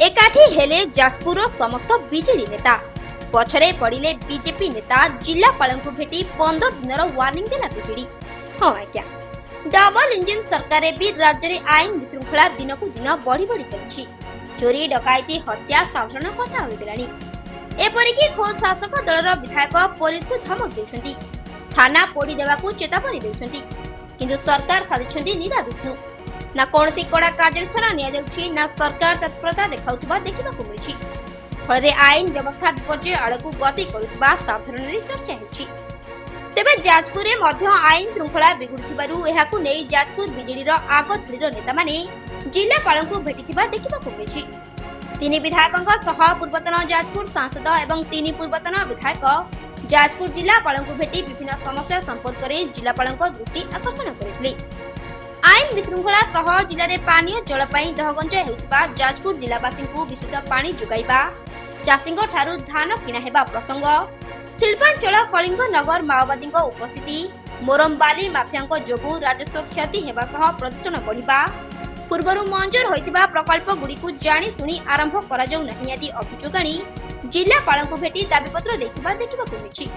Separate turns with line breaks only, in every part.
एकाठी हेले जाजपुर समस्त बीजेडी नेता पछरे पड़िले बीजेपी नेता जिलापाल को भेटी 15 दिन वार्निंग देला बीजेडी। हाँ आज्ञा डबल इंजिन सरकार भी राज्य में आईन विशृंखला दिन को दिन बढ़ी बढ़ी चली। चोरी डकायती हत्या साधारण कथा हो गलानी। एपरिकी खोद शासक दलर विधायक पुलिस को धमक देउछंती, थाना पोड़ी देवाकू चेतावनी देउछंती, किंतु सरकार साधिछंती निरा विष्णु। ना कौनसी कड़ा कार्यानुष्ठान निया जाउछि ना सरकार तत्परता देखाउथबा देखिबाकू मिलिछि। फलरे आईन व्यवस्था विपर्यय आड़कू गति करुथबा साधारण चर्चा हेछि। तेबे जाजपुर में मध्य आईन श्रृंखला बिगुड़ुथिबारु एहाकू नै जाजपुर बीजेडी रो आगधुरीर नेता माने जिलापाल को भेटिथिबा देखिबाकू मिलिछि। तीन विधायकों सह पूर्वतन जाजपुर सांसद एवं तीन पूर्वतन विधायक जाजपुर जिलापाल को भेटी विभिन्न समस्या संपर्क में जिलापाल दृष्टि आकर्षण करथिले। आईन विशृंखला सह जिले में पानीय जल दहगंज होता जाजपुर जिलावासी को विशुद्ध पानी जोगाइबा, चाषी ठारू धान किणा हेबा प्रसंग, शिल्पांचल कलिंग नगर माओवादी उपस्थिति, मोरम बाली माफिया जोगु राजस्व क्षति हेबा सह प्रदूषण बढ़िबा, पूर्वरु मंजूर होइतिबा प्रकल्प गुडी को जानी सुनी आरंभ करा जाउ नहीं आदि अभियोग आनी जिलापाल को भेटी दाबीपत्र देथिबा देखिबाकू मिलिछि।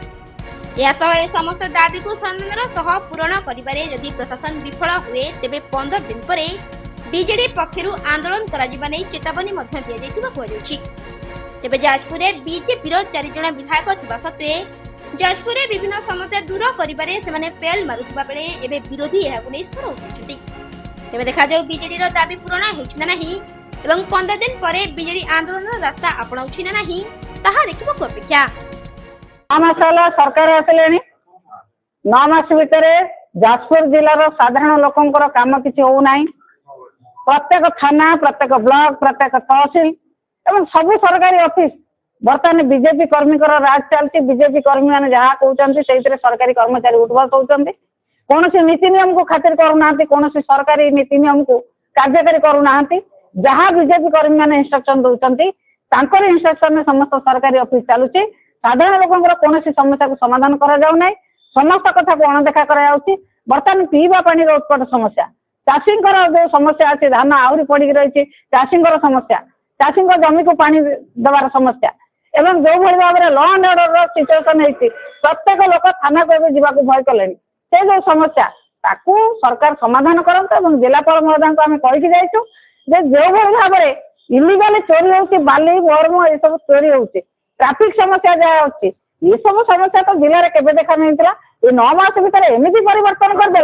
ए समस्त दाबी को सम्मानर सह पूरण करिबारे जदि प्रशासन विफल हुए तेबे 15 दिन परे बीजेडी पक्षरु आंदोलन करा जिबा नै चेतावनी मध्य दिया जाइतिबा कहैछि। तेबे जाजपुर रे बीजेपी रो 4 जण विधायक थिबा सत्वे जाजपुर रे विभिन्न समस्या दूर करिबारे सेमाने फेल मारुथिबा बेले एबे विरोधी एहाकु नै स्वर उठाइछथि। तेबे देखा जाउ बीजेडी रो दाबी पूरण हेछि ना नाही एवं 15 दिन परे बीजेडी आंदोलन रास्ता अपनाउछि ना नाही ताहा देखिबाकू अपेक्षा।
सरकार आसिले 9 मास भितर जाजपुर जिलार साधारण लोकंकर काम किसी हो नहीं। प्रत्येक थाना, प्रत्येक ब्लॉक, प्रत्येक तहसील एवं सबु सरकारी ऑफिस बर्तमान बीजेपी कर्मी राज चलती। बीजेपी कर्मी मैंने जहाँ कहते सरकारी कर्मचारी उठबस होती। कौन नीति नियम को खातिर करूना, कौन सरकारी नीति नियम को कार्यकारी करूना। जहाँ बीजेपी कर्मी मैंने इंस्ट्रक्शन दौरान इंस्ट्रक्शन में समस्त सरकारी ऑफिस चलुची। साधारण लोक कौन समस्या को समाधान करा जाउ नै। समस्त कथा को अणदेखा करा जाउची। बर्तमान पीवा पानी उत्कट समस्या, चाषी जो समस्या अच्छी, धान आहरी पड़ी रही, चाषी समस्या, चाषी जमी को पानी देवार समस्या एवं जो भाई भाव में लॉ एंड ऑर्डर सिचुएशन होती प्रत्येक लोक थाना को जावाक भय कले। से जो समस्या ताकू सरकार समाधान करते। जिलापाल महोदय को आम कहीकि जाइछू जे जो भाई भाव में इलिगाली चोरी होती, बाली बर्म ये सब चोरी होती, ट्राफिक समस्या जहाँ अच्छी, ये सब समस्या तो जिले में केवे देखा नहीं। ये 9 मास भीतर एमती परिवर्तन करदे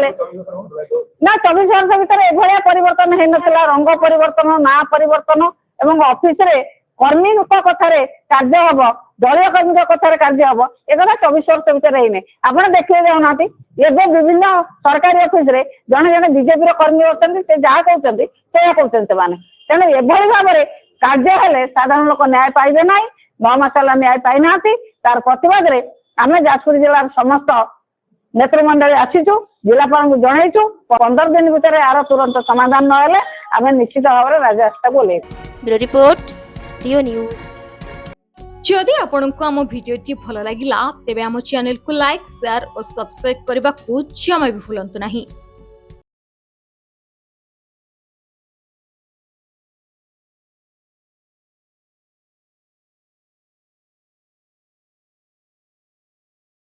ना 24 वर्ष भीतर एभलिया परिवर्तन है नथिला। रंग परिवर्तन, ना परिवर्तन एवं ऑफिस रे कर्मी कथार कार्य हम, दलीय कर्मी कथार कार्य हम, एक 24 वर्ष भीतर है। आप देखिए जाऊना विभिन्न सरकारी ऑफिस रे जड़े जड़े बीजेपी कर्मी अच्छा जहाँ कहते कहते तेणु एभली भाव में कार्य हेले साधारण लोक न्याय पाइबे ना। 9 मास न्याय पाई ना। तार प्रतिवाद रे आम जाजपुर जिलार समस्त नेतृमंडली आसीचु, जिलापाल को जनईचु। 15 दिन भीतर यार तुरंत समाधान न आम निश्चित भाव में राजरास्ता बोले।
ब्यूरो रिपोर्ट रियो न्यूज।
जदि आपंक आम भिडी भल लगा तेब आम चैनल को लाइक, शेयर और सब्सक्राइब करने को जमा भी भूलु नहीं।